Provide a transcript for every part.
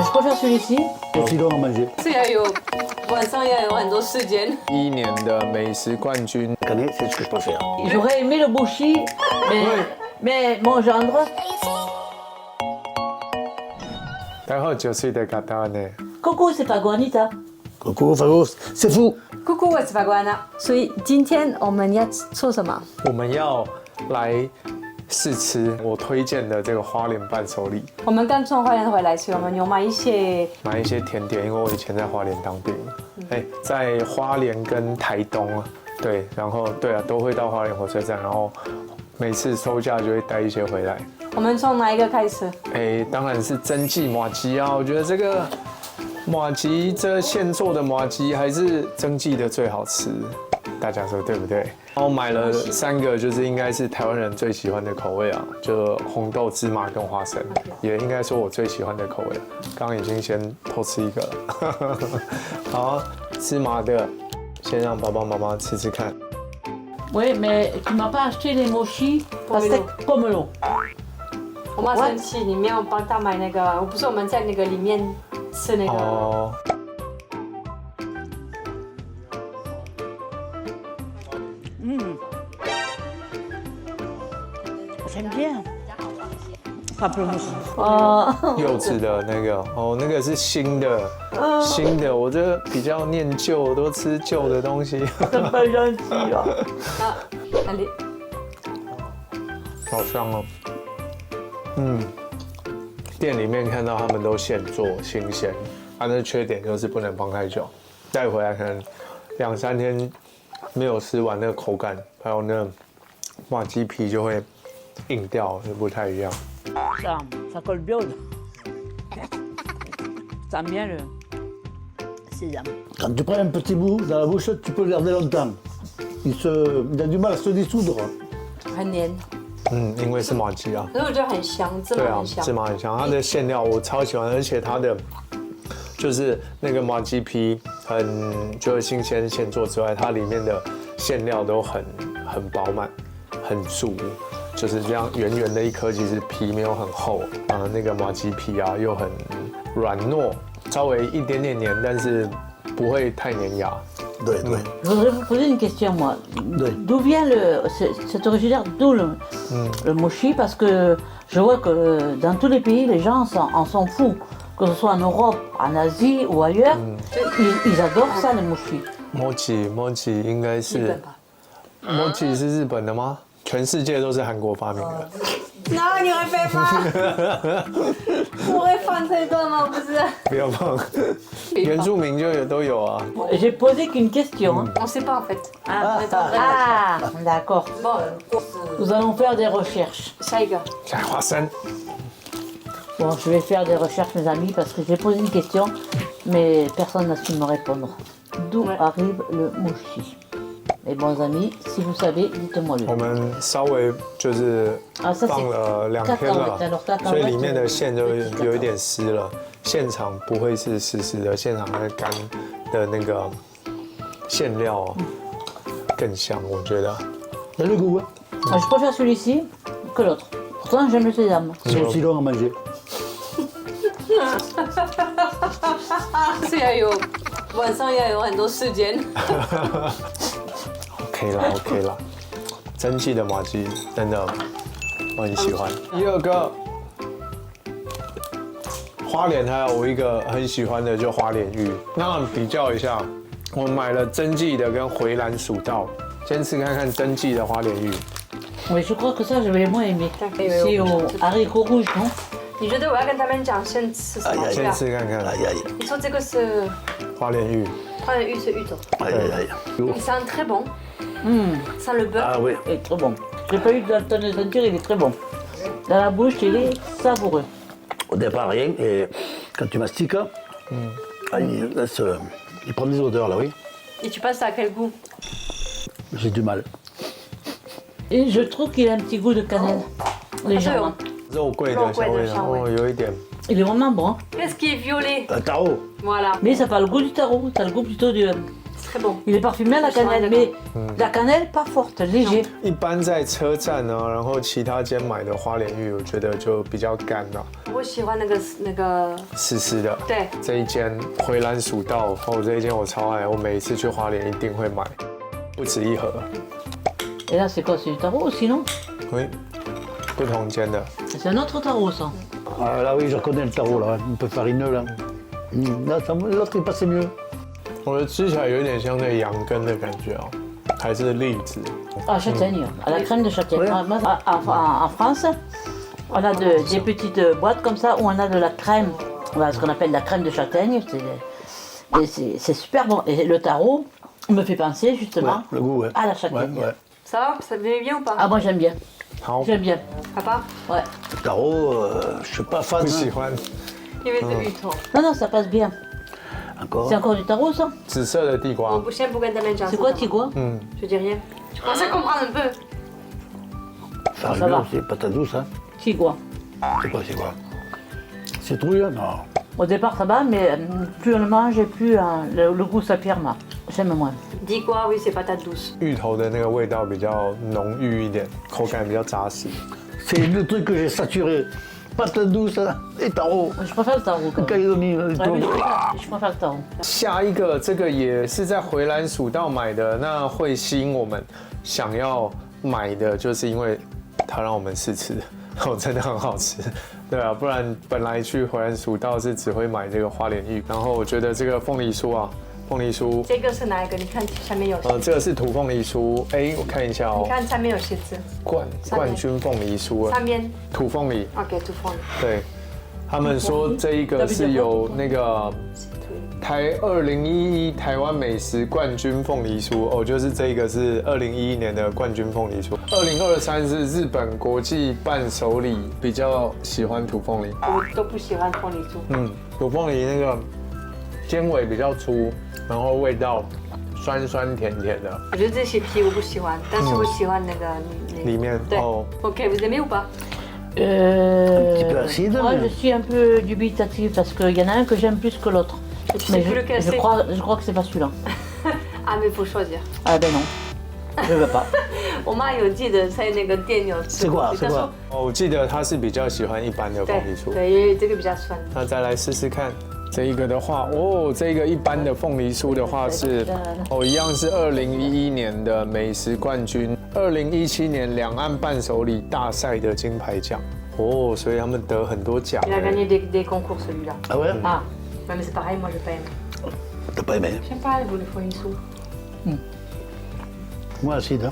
Je préfère celui-ci. Aussi long à manger. 是要有晚上要有很多时间。一年的美食冠军， Canet, c'est ce que je préfère. J'aurais aimé le bouchi, mais mon gendre. 然后9岁的嘎达呢， Coco, c'est pas guanita. Coco, Fagos, c'est fou. Coucou,我是法官啊。所以今天我们要做什么？我们要来试吃我推荐的这个花莲伴手礼，我们刚从花莲回来，所以我们有买一些。买一些甜点，因为我以前在花莲当兵，在花莲跟台东啊，对，然后对啊，都会到花莲火车站，然后每次收假就会带一些回来。我们从哪一个开始？当然是蒸汽麻糬啊，我觉得这个麻糬这现做的麻糬还是蒸汽的最好吃，大家说对不对？然后买了3个，就是应该是台湾人最喜欢的口味啊，就红豆、芝麻跟花生，也应该说我最喜欢的口味。刚刚已经先偷吃一个了，好，芝麻的先让爸爸妈妈吃吃看。 Oui, mais tu m'as pas acheté les mochis pastèques pomelo. 我妈生气，你没有帮她买那个，我不是我们在那个里面吃那个。哦。 J'aime bien. Pamplemousse. 柚子的那个那个是新的，新的。我这比较念旧，我都吃旧的东西。 C'est pas gentil là. allez， 好香哦。店里面看到他们都现做新鲜，那缺点就是不能放太久，带回来可能2、3天没有吃完，那个口感还有那麻鸡皮就会硬掉，就不太一样。 Ça colle bien. Ça aime bien le sésame. Quand tu prends un petit bout dans la bouche, tu peux le garder longtemps. Il a du mal à se dissoudre. 很黏，因为是麻鸡啊。可是我觉得很香，芝对啊麻很，香。芝麻很香，它的馅料我超喜欢，而且它的就是那个麻鸡皮就是新鲜现做之外，它里面的馅料都很饱满，很足，就是这样圆圆的一颗，其实皮没有很厚那个麻鸡皮啊又很软糯，稍微一点点黏，但是不会太粘牙。 Ouais, ouais. Je voudrais vous poser une question, moi. Oui. D'où vient cet originaire, d'où le mochi? Parce que je vois que dans tous les pays, les gens en sont fous. Que ce soit en Europe, en Asie ou ailleurs, ils adorent ça, le mochi. mochi 应该日是本吧？ mochi 是日本的吗？全世界都是韩国发明的。 那你会被骂？我会放这个吗？不是。不要放，原住民都有啊。 J'ai posé qu'une question. hein. On sait pas en fait. Ah, d'accord. Bon， Nous allons faire des recherches. 下一个。来花生， Bon, je vais faire des recherches, mes amis, parce que j'ai posé une question, mais personne n'a su me répondre. D'où arrive le mochi? Mes bons amis, si vous savez, dites-moi 我 le. 们稍微就是啊这是放了2天了，所以里面的馅就有一点湿了。现场不会是湿湿的，现场会干的那个馅料更香，我觉得。 Il a le goût, hein. Je préfère celui-ci que l'autre. Pourtant, j'aime le sésame. C'est aussi long à manger. 是要有晚上要有很多时间。OK 啦，蒸汽的麻鸡真的我很喜欢。第2个，花莲还有我一个很喜欢的就花莲玉，那比较一下，我买了蒸汽的跟回蓝薯道，先吃看看蒸汽的花莲玉。 Oui, je crois que ça, je vais moins aimer. C'est au haricot rouge, non? 你觉得我要跟他们讲先吃什么？先吃看看 Aïe, aïe. 你说这个是花莲玉，花莲玉是芋头， Aïe, aïe, aïe. il sent très bon. Sans le beurre. Ah oui. Il est très bon. J'ai pas eu de temps de sentir, il est très bon. Dans la bouche, il est savoureux. Au départ, rien. Et quand tu mastiques, il prend des odeurs, là, oui. Et tu passes à quel goût? J'ai du mal. Et je trouve qu'il a un petit goût de cannelle, légèrement. 肉桂的香味，然后有一点 Il est vraiment bon. hein. Qu'est-ce qui est violet? Un tarot. Voilà. Mais ça n'a pas le goût du tarot, ça a le goût plutôt du. C'est très bon. Il est parfumé à la cannelle, mais la cannelle pas forte, léger. 一般在车站呢，然后其他间买的花莲玉，我觉得就比较干了，我喜欢那个，湿湿的。对，这一间回蓝蜀道，哦，这一间我超爱，我每一次去花莲一定会买，不止一盒。Et là, c'est quoi? C'est du tarot aussi, non? 喂，不同间的。 C'est un autre tarot, ça. Ah, là, oui, je reconnais le tarot, là, un peu farineux, là. Là, l'autre, il passait mieux. 我觉得吃起来有点像那个羊羹的感觉哦，还是栗子。 Ah, châtaigne, à la crème de châtaigne. Ouais. En France, on a des petites boîtes comme ça où on a de la crème, voilà, ce qu'on appelle la crème de châtaigne. C'est super bon. Et le tarot me fait penser Ouais, justement le goût, ouais. à la Ouais, châtaigne. ouais. Ça va, ça vous aimez bien ou pas? Ah, moi j'aime bien. 好， J'aime bien. Papa? Ouais. Le tarot, je suis pas fan. 不喜 hein. 欢 Il met de l'huile. Non, non, ça passe bien. Encore. C'est encore du tarot, ça? 紫色的地瓜 Mon。boucher pour gagner la C'est quoi, Tigua? 嗯， Je dis rien. Je commence à comprendre un peu. Farineux Ça va. aussi, patate douce, hein. Tigua. C'est quoi? Citrouille, hein? Non. Au départ, ça va, mais plus on le mange et plus le goût s'affirme. J'aime moins. Dis quoi? Oui, c'est patate douce. 芋头的那个味道比较浓郁一点，口感比较扎实。 C'est le truc que j'ai saturé. Patate douce hein, et tarot. Je préfère le tarot quand même. Calédonie, là, et Ouais, mais tout. je préfère le tarot. 下一个这个也是在回蓝蜀道买的，那会吸引我们想要买的，就是因为它让我们试吃，哦，真的很好吃，对啊，不然本来去回蓝蜀道是只会买这个花莲玉，然后我觉得这个凤梨酥啊，凤梨酥，这个是哪一个？你看下面有，这个是土凤梨酥，哎，我看一下哦你，看上面有写字，冠军凤梨酥啊，上面土凤梨， OK tout fond。对，他们说这一个是有那个。2011台湾美食冠军凤梨酥哦，就是这个是2011年的冠军凤梨酥。2023是日本国际伴手礼，比较喜欢土凤梨。我都不喜欢凤梨酥。嗯，土凤梨那个尖尾比较粗，然后味道酸酸甜甜的。我觉得这些皮我不喜欢，但是我喜欢那个里面对哦。 OK， vous aimez ou pas？ petit peu acide, Moi, mais- je suis un peu dubitative parce qu'il y en a un que j'aime plus que l'autre. Tu sais Mais plus lequel je c'est? crois que c'est pas celui-là. Ah mais faut choisir。 Ah ben non, je veux pas. 我妈有记得在那个店有吃过，是quoi 哦，我记得他是比较喜欢一般的凤梨酥。对，因为这个比较酸。那再来试试看。这一个的话，哦，这个一般的凤梨酥的话是，哦，一样是2011年的美食冠军，2017年两岸伴手礼大赛的金牌奖。哦，所以他们得很多奖。 Il a gagné des concours celui-là. Ah ouais Ah, Ouais, mais c'est pareil, moi j'ai pas aimé. T'as pas aimé? J'aime pas les凤梨酥。 Moi, acide. Hein.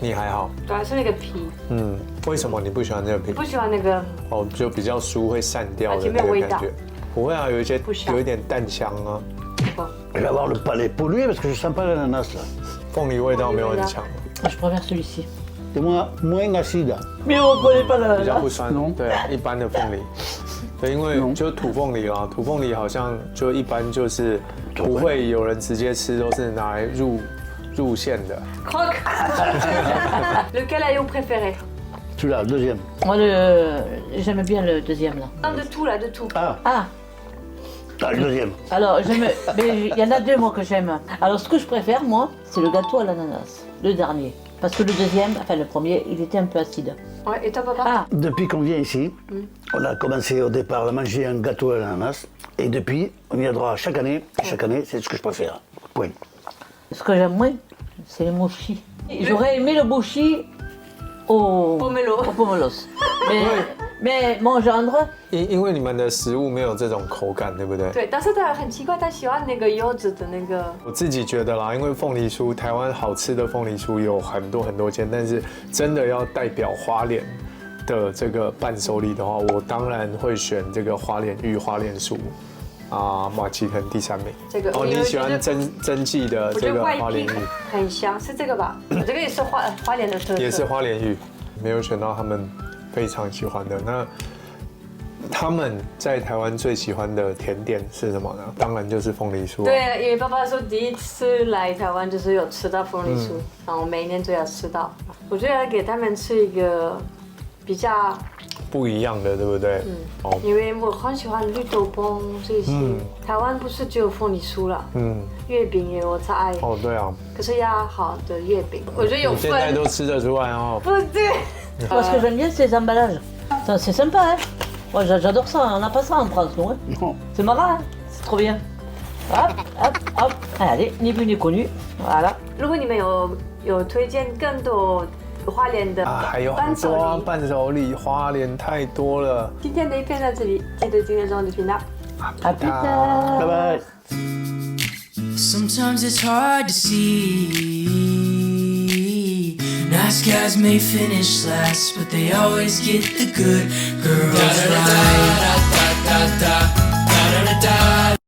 你还好，主要是那个皮，嗯，为什么你不喜欢这个皮？不喜欢那个。哦，就比较酥会散掉的而且没那有味道个感觉。不会啊，有一些不香有一点淡香啊， Bon. Je vais avoir le palais pollué parce que je sens pas l'ananas là. 凤梨味道没有很强， moi, je préfère celui-ci. C'est moins acide. Mais on connaît pas 比较 la. 不酸。对啊，一般的凤梨。对，因为就土凤梨啊，土凤梨好像就一般就是不会有人直接吃，都是拿来入馅的。 Croque. Lequel avez-vous préféré? Celui-là, le deuxième. Moi, j'aime bien le deuxième là. Non, de tout là, de tout. Ah, Ah, le deuxième. alors, mais il y en a deux moi que j'aime. Alors, ce que je préfère, moi, c'est le gâteau à l'ananas, le dernier. Parce que le deuxième, enfin le premier, il était un peu acide. Ouais, et toi, papa? Ah, Depuis qu'on vient ici, on a commencé au départ à manger un gâteau à l'ananas. Et depuis, on y a droit chaque année. Chaque année, c'est ce que je préfère. Point. ce que j'aime moins, c'est les mochis. J'aurais aimé le mochi au pomelos. Mais mon gendre, 因为你们的食物没有这种口感，对不对？对，但是他很奇怪，他喜欢那个柚子的那个。我自己觉得啦，因为凤梨酥，台湾好吃的凤梨酥有很多间，但是真的要代表花莲的这个伴手礼的话，我当然会选这个花莲玉、花莲酥啊，马奇可能第3名。这个哦，你喜欢真记的我觉得外这个花莲皮玉，很香，是这个吧？这个也是花莲的特色。也是花莲玉，没有选到他们非常喜欢的。那他们在台湾最喜欢的甜点是什么呢？当然就是凤梨酥、啊。对，因为爸爸说第一次来台湾就是有吃到凤梨酥，然后每一年都要吃到。我觉得要给他们吃一个比较不一样的，对不对？哦，因为我很喜欢绿豆椪这些。台湾不是只有凤梨酥了，月饼也有在爱。哦，对啊。可是要好的月饼，我觉得有你现在分。都吃得出来哦。不对。Moi, ce que j'aime bien, c'est les emballages. C'est sympa, hein. Moi, j'adore ça. On n'a pas ça en France, nous. Hein. Non. C'est marrant, hein. C'est trop bien. Hop, hop, hop. Allez, ni vu ni connu. Voilà. 如果你们有推荐更多花莲的还有伴手很多啊，礼，伴手礼花莲太多了。今天的影片在这里，记得订阅中的频道。À plus tard. Bye bye. Sometimes it's hard to see. Nice guys may finish last, but they always get the good girls right.